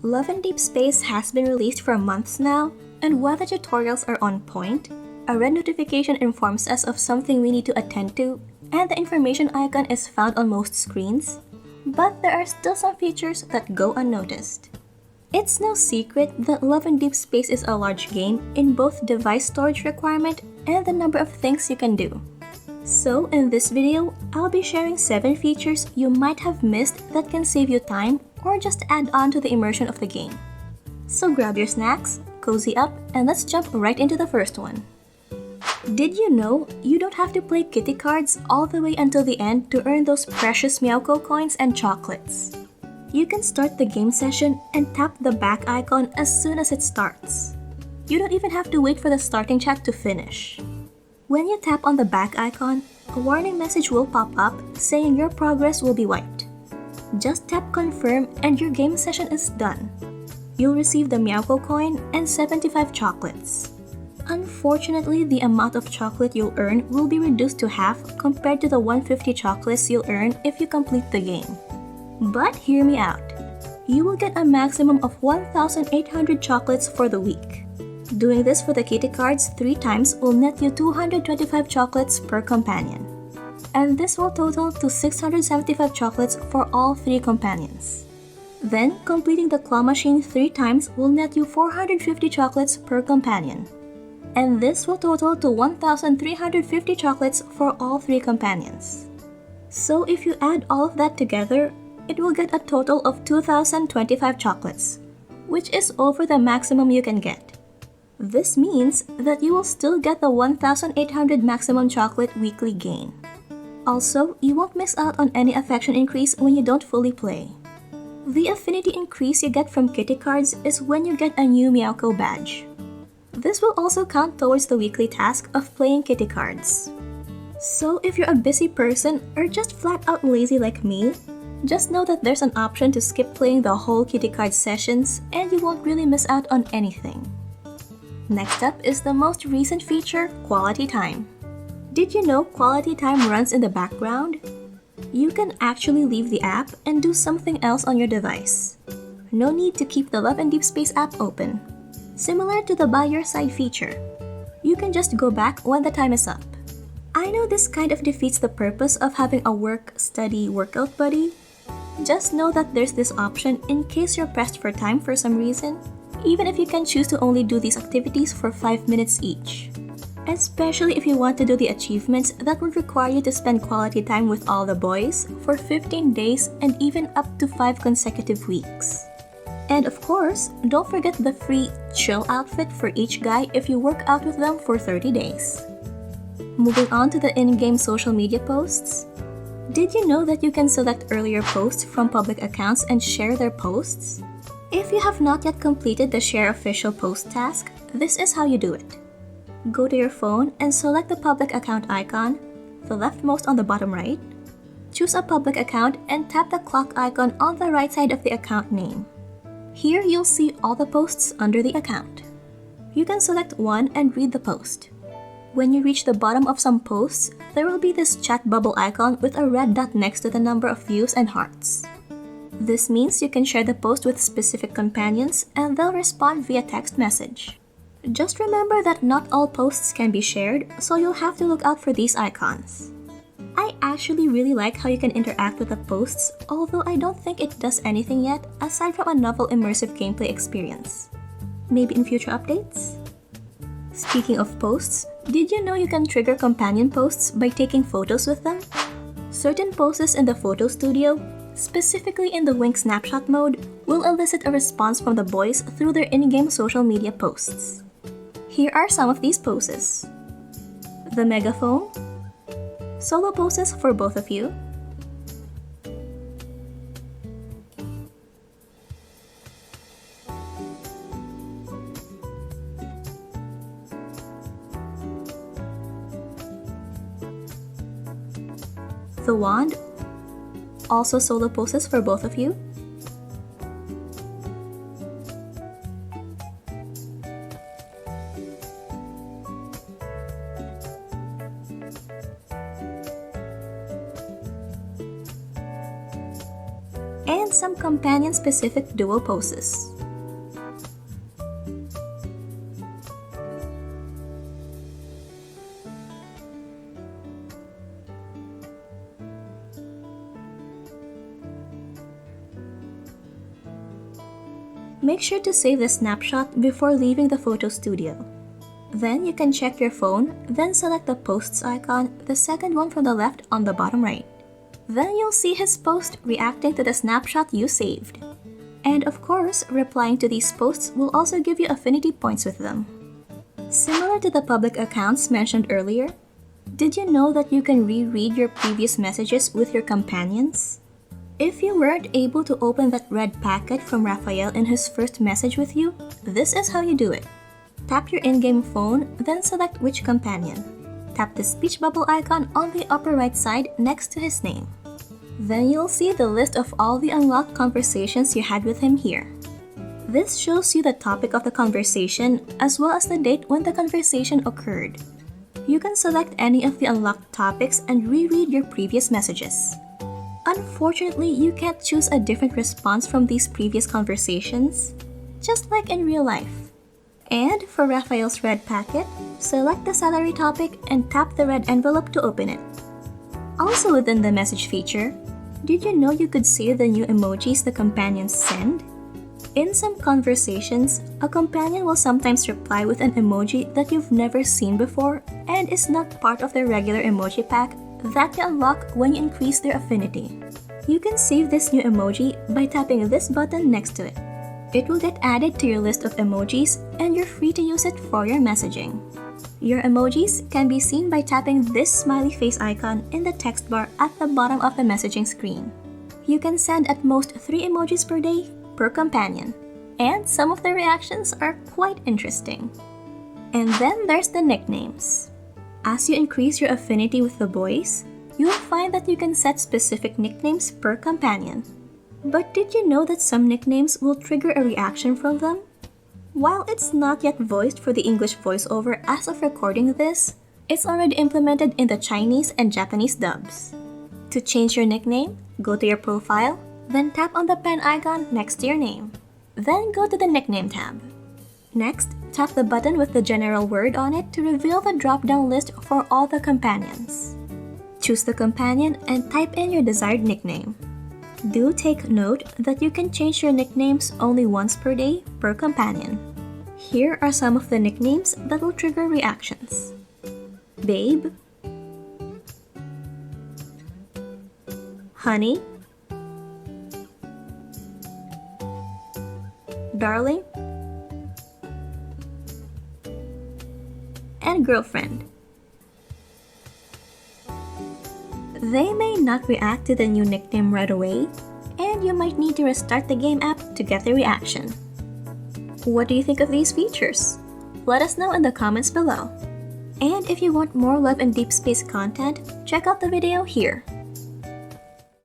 Love in Deep Space has been released for months now, and while the tutorials are on point, a red notification informs us of something we need to attend to, and the information icon is found on most screens, but there are still some features that go unnoticed. It's no secret that Love in Deep Space is a large game in both device storage requirement and the number of things you can do. So in this video, I'll be sharing 7 features you might have missed that can save you time or just add on to the immersion of the game. So grab your snacks, cozy up, and let's jump right into the first one. Did you know you don't have to play kitty cards all the way until the end to earn those precious Meowco coins and chocolates? You can start the game session and tap the back icon as soon as it starts. You don't even have to wait for the starting chat to finish. When you tap on the back icon, a warning message will pop up saying your progress will be wiped. Just tap confirm and your game session is done. You'll receive the Meowco coin and 75 chocolates. Unfortunately, the amount of chocolate you'll earn will be reduced to half compared to the 150 chocolates you'll earn if you complete the game. But hear me out. You will get a maximum of 1,800 chocolates for the week. Doing this for the kitty cards 3 times will net you 225 chocolates per companion. And this will total to 675 chocolates for all 3 companions. Then, completing the claw machine 3 times will net you 450 chocolates per companion. And this will total to 1,350 chocolates for all 3 companions. So if you add all of that together, it will get a total of 2,025 chocolates, which is over the maximum you can get. This means that you will still get the 1,800 maximum chocolate weekly gain. Also, you won't miss out on any affection increase when you don't fully play. The affinity increase you get from kitty cards is when you get a new Meowco badge. This will also count towards the weekly task of playing kitty cards. So if you're a busy person or just flat out lazy like me, just know that there's an option to skip playing the whole kitty card sessions and you won't really miss out on anything. Next up is the most recent feature, Quality Time. Did you know Quality Time runs in the background? You can actually leave the app and do something else on your device. No need to keep the Love and Deep Space app open. Similar to the By Your Side feature, you can just go back when the time is up. I know this kind of defeats the purpose of having a work, study, workout buddy. Just know that there's this option in case you're pressed for time for some reason, even if you can choose to only do these activities for 5 minutes each. Especially if you want to do the achievements that would require you to spend quality time with all the boys for 15 days and even up to 5 consecutive weeks. And of course, don't forget the free chill outfit for each guy if you work out with them for 30 days. Moving on to the in-game social media posts. Did you know that you can select earlier posts from public accounts and share their posts? If you have not yet completed the Share Official Post task, this is how you do it. Go to your phone and select the public account icon, the leftmost on the bottom right. Choose a public account and tap the clock icon on the right side of the account name. Here you'll see all the posts under the account. You can select one and read the post. When you reach the bottom of some posts, there will be this chat bubble icon with a red dot next to the number of views and hearts. This means you can share the post with specific companions and they'll respond via text message. Just remember that not all posts can be shared, so you'll have to look out for these icons. I actually really like how you can interact with the posts, although I don't think it does anything yet aside from a novel immersive gameplay experience. Maybe in future updates? Speaking of posts, did you know you can trigger companion posts by taking photos with them? Certain poses in the photo studio, specifically in the Wink Snapshot mode, will elicit a response from the boys through their in-game social media posts. Here are some of these poses. The megaphone, solo poses for both of you, the wand, also solo poses for both of you, and some companion-specific dual poses. Make sure to save the snapshot before leaving the photo studio. Then you can check your phone, then select the posts icon, the second one from the left on the bottom right. Then you'll see his post reacting to the snapshot you saved. And of course, replying to these posts will also give you affinity points with them. Similar to the public accounts mentioned earlier, did you know that you can reread your previous messages with your companions? If you weren't able to open that red packet from Raphael in his first message with you, this is how you do it. Tap your in-game phone, then select which companion. Tap the speech bubble icon on the upper right side next to his name. Then you'll see the list of all the unlocked conversations you had with him here. This shows you the topic of the conversation as well as the date when the conversation occurred. You can select any of the unlocked topics and reread your previous messages. Unfortunately, you can't choose a different response from these previous conversations, just like in real life. And for Raphael's red packet, select the salary topic and tap the red envelope to open it. Also within the message feature, did you know you could save the new emojis the companions send? In some conversations, a companion will sometimes reply with an emoji that you've never seen before and is not part of their regular emoji pack that you unlock when you increase their affinity. You can save this new emoji by tapping this button next to it. It will get added to your list of emojis and you're free to use it for your messaging. Your emojis can be seen by tapping this smiley face icon in the text bar at the bottom of the messaging screen. You can send at most 3 emojis per day per companion, and some of the reactions are quite interesting. And then there's the nicknames. As you increase your affinity with the boys, you'll find that you can set specific nicknames per companion. But did you know that some nicknames will trigger a reaction from them? While it's not yet voiced for the English voiceover as of recording this, it's already implemented in the Chinese and Japanese dubs. To change your nickname, go to your profile, then tap on the pen icon next to your name. Then go to the Nickname tab. Next, tap the button with the general word on it to reveal the drop-down list for all the companions. Choose the companion and type in your desired nickname. Do take note that you can change your nicknames only once per day per companion. Here are some of the nicknames that will trigger reactions. Babe, Honey, Darling, and Girlfriend. They may not react to the new nickname right away, and you might need to restart the game app to get the reaction. What do you think of these features? Let us know in the comments below. And if you want more Love and Deep Space content, check out the video here.